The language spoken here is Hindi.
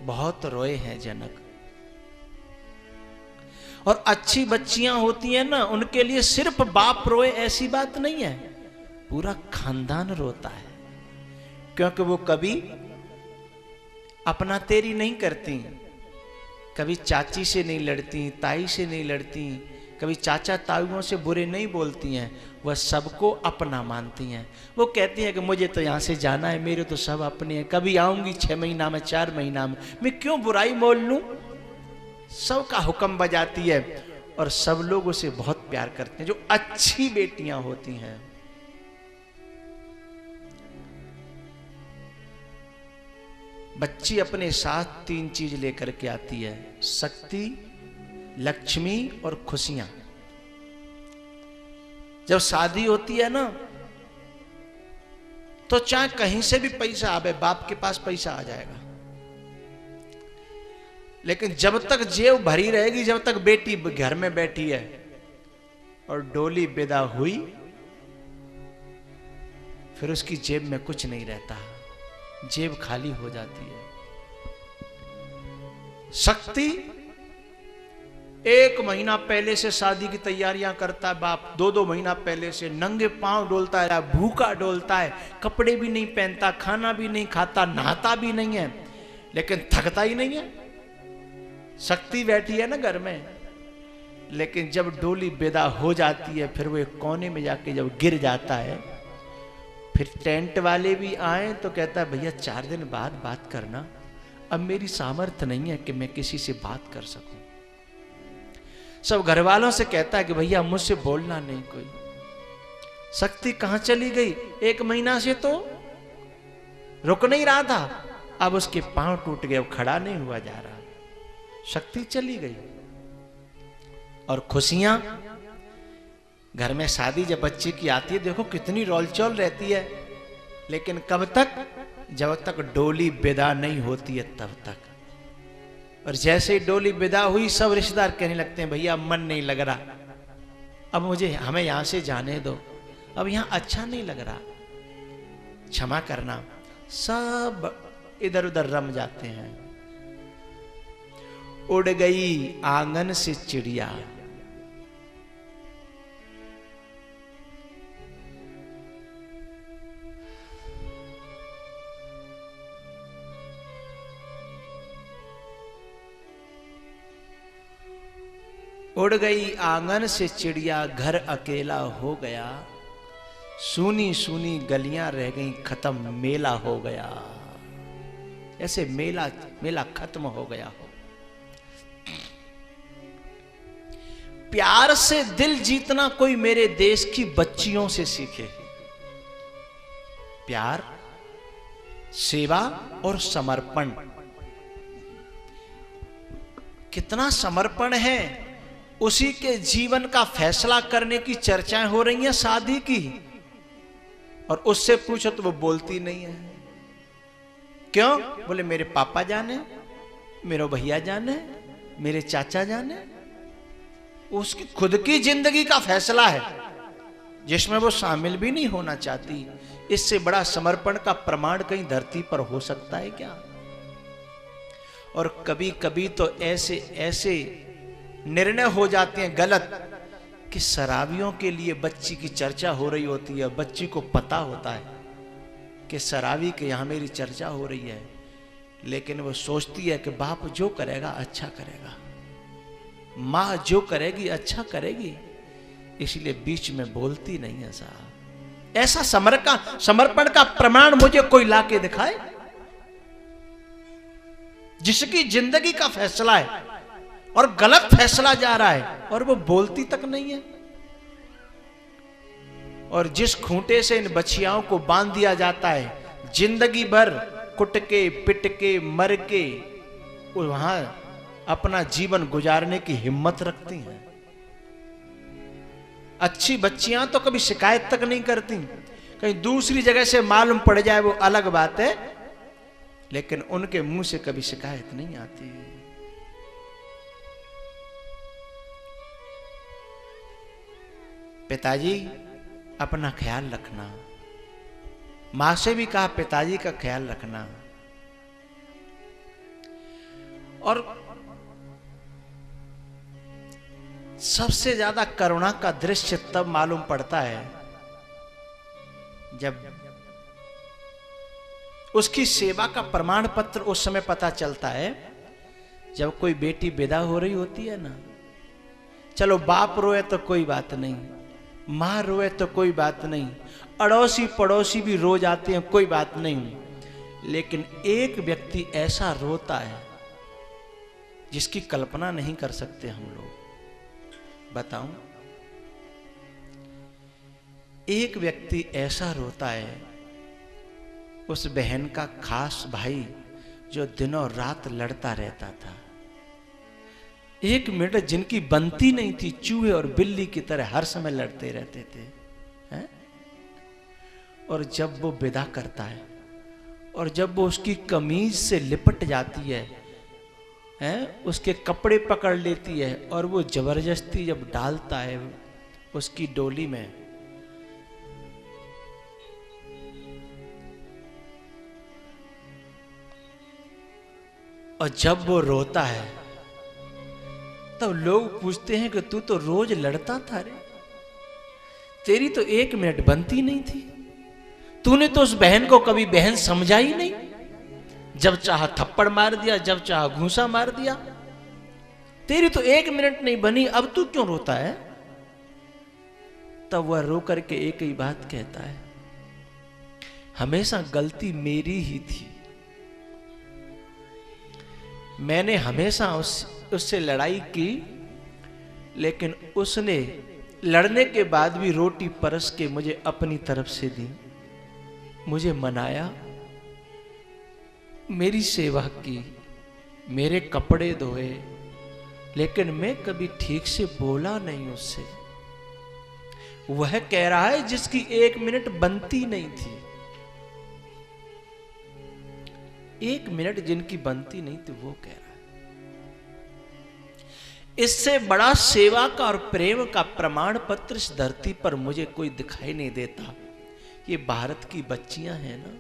बहुत रोए हैं जनक। और अच्छी बच्चियां होती हैं ना, उनके लिए सिर्फ बाप रोए ऐसी बात नहीं है, पूरा खानदान रोता है, क्योंकि वो कभी अपना तेरी नहीं करती, कभी चाची से नहीं लड़ती, ताई से नहीं लड़ती, कभी चाचा ताऊओं से बुरे नहीं बोलती हैं, वह सबको अपना मानती हैं। वो कहती हैं कि मुझे तो यहाँ से जाना है, मेरे तो सब अपने हैं, कभी आऊंगी 6 महीना में, 4 महीना में, मैं क्यों बुराई मोल लूं। सबका हुक्म बजाती है और सब लोग उसे बहुत प्यार करते हैं, जो अच्छी बेटियां होती हैं। बच्ची अपने साथ 3 चीज लेकर के आती है, शक्ति, लक्ष्मी और खुशियां। जब शादी होती है ना, तो चाहे कहीं से भी पैसा आवे, बाप के पास पैसा आ जाएगा, लेकिन जब तक जेब भरी रहेगी, जब तक बेटी घर में बैठी है और डोली विदा हुई, फिर उसकी जेब में कुछ नहीं रहता, जेब खाली हो जाती है। शक्ति 1 महीना पहले से शादी की तैयारियां करता है बाप, 2-2 महीना पहले से नंगे पांव डोलता है, भूखा डोलता है, कपड़े भी नहीं पहनता, खाना भी नहीं खाता, नहाता भी नहीं है, लेकिन थकता ही नहीं है। शक्ति बैठी है ना घर में, लेकिन जब डोली विदा हो जाती है, फिर वो एक कोने में जाके जब गिर जाता है, फिर टेंट वाले भी आए तो कहता है भैया 4 दिन बाद बात करना, अब मेरी सामर्थ्य नहीं है कि मैं किसी से बात कर सकूं। सब घर वालों से कहता है कि भैया मुझसे बोलना नहीं कोई। शक्ति कहां चली गई? 1 महीना से तो रुक नहीं रहा था, अब उसके पांव टूट गए, खड़ा नहीं हुआ जा रहा, शक्ति चली गई। और खुशियां, घर में शादी जब बच्चे की आती है, देखो कितनी रोलचोल रहती है, लेकिन कब तक? जब तक डोली विदा नहीं होती है तब तक। और जैसे ही डोली विदा हुई, सब रिश्तेदार कहने लगते हैं भैया मन नहीं लग रहा, अब हमें यहां से जाने दो, अब यहां अच्छा नहीं लग रहा, क्षमा करना। सब इधर उधर रम जाते हैं। उड़ गई आंगन से चिड़िया, उड़ गई आंगन से चिड़िया, घर अकेला हो गया, सूनी सूनी गलियां रह गई, खत्म मेला हो गया। ऐसे मेला खत्म हो गया हो। प्यार से दिल जीतना कोई मेरे देश की बच्चियों से सीखे। प्यार, सेवा और समर्पण। कितना समर्पण है, उसी के जीवन का फैसला करने की चर्चाएं हो रही हैं शादी की, और उससे पूछो तो वो बोलती नहीं है। क्यों? बोले मेरे पापा जाने, मेरे भैया जाने, मेरे चाचा जाने। उसकी खुद की जिंदगी का फैसला है जिसमें वो शामिल भी नहीं होना चाहती। इससे बड़ा समर्पण का प्रमाण कहीं धरती पर हो सकता है क्या? और कभी कभी तो ऐसे ऐसे निर्णय हो जाते हैं गलत कि शराबियों के लिए बच्ची की चर्चा हो रही होती है, बच्ची को पता होता है कि शराबी के यहां मेरी चर्चा हो रही है, लेकिन वो सोचती है कि बाप जो करेगा अच्छा करेगा, माँ जो करेगी अच्छा करेगी, इसलिए बीच में बोलती नहीं है। साहब, ऐसा समर्पण का प्रमाण मुझे कोई लाके दिखाए जिसकी जिंदगी का फैसला है और गलत फैसला जा रहा है और वो बोलती तक नहीं है। और जिस खूंटे से इन बच्चियों को बांध दिया जाता है, जिंदगी भर कुट के पिट के मर के वहां अपना जीवन गुजारने की हिम्मत रखती हैं। अच्छी बच्चियां तो कभी शिकायत तक नहीं करती, कहीं दूसरी जगह से मालूम पड़ जाए वो अलग बात है, लेकिन उनके मुंह से कभी शिकायत नहीं आती। पिताजी अपना ख्याल रखना, मां से भी कहा पिताजी का ख्याल रखना। और सबसे ज्यादा करुणा का दृश्य तब मालूम पड़ता है जब उसकी सेवा का प्रमाण पत्र उस समय पता चलता है जब कोई बेटी विदा हो रही होती है ना। चलो बाप रोए तो कोई बात नहीं, मां रोए तो कोई बात नहीं, अड़ोसी पड़ोसी भी रो जाते हैं, कोई बात नहीं, लेकिन एक व्यक्ति ऐसा रोता है जिसकी कल्पना नहीं कर सकते हम लोग। बताऊं, एक व्यक्ति ऐसा रोता है, उस बहन का खास भाई जो दिनों रात लड़ता रहता था, एक मिनट जिनकी बनती नहीं थी, चूहे और बिल्ली की तरह हर समय लड़ते रहते थे, हैं? और जब वो विदा करता है और जब वो उसकी कमीज से लिपट जाती है, हैं? उसके कपड़े पकड़ लेती है और वो जबरदस्ती जब डालता है उसकी डोली में, और जब वो रोता है तब लोग पूछते हैं कि तू तो रोज लड़ता था रे, तेरी तो एक मिनट बनती नहीं थी, तूने तो उस बहन को कभी बहन समझा ही नहीं, जब चाहा थप्पड़ मार दिया, जब चाहा घूंसा मार दिया, तेरी तो एक मिनट नहीं बनी, अब तू क्यों रोता है? तब वह रो करके एक ही बात कहता है, हमेशा गलती मेरी ही थी, मैंने हमेशा उससे लड़ाई की, लेकिन उसने लड़ने के बाद भी रोटी परस के मुझे अपनी तरफ से दी, मुझे मनाया, मेरी सेवा की, मेरे कपड़े धोए, लेकिन मैं कभी ठीक से बोला नहीं उससे। वह कह रहा है जिसकी एक मिनट बनती नहीं थी, एक मिनट जिनकी बनती नहीं थी, वो कह रहा है। इससे बड़ा सेवा का और प्रेम का प्रमाण पत्र इस धरती पर मुझे कोई दिखाई नहीं देता। ये भारत की बच्चियां हैं ना,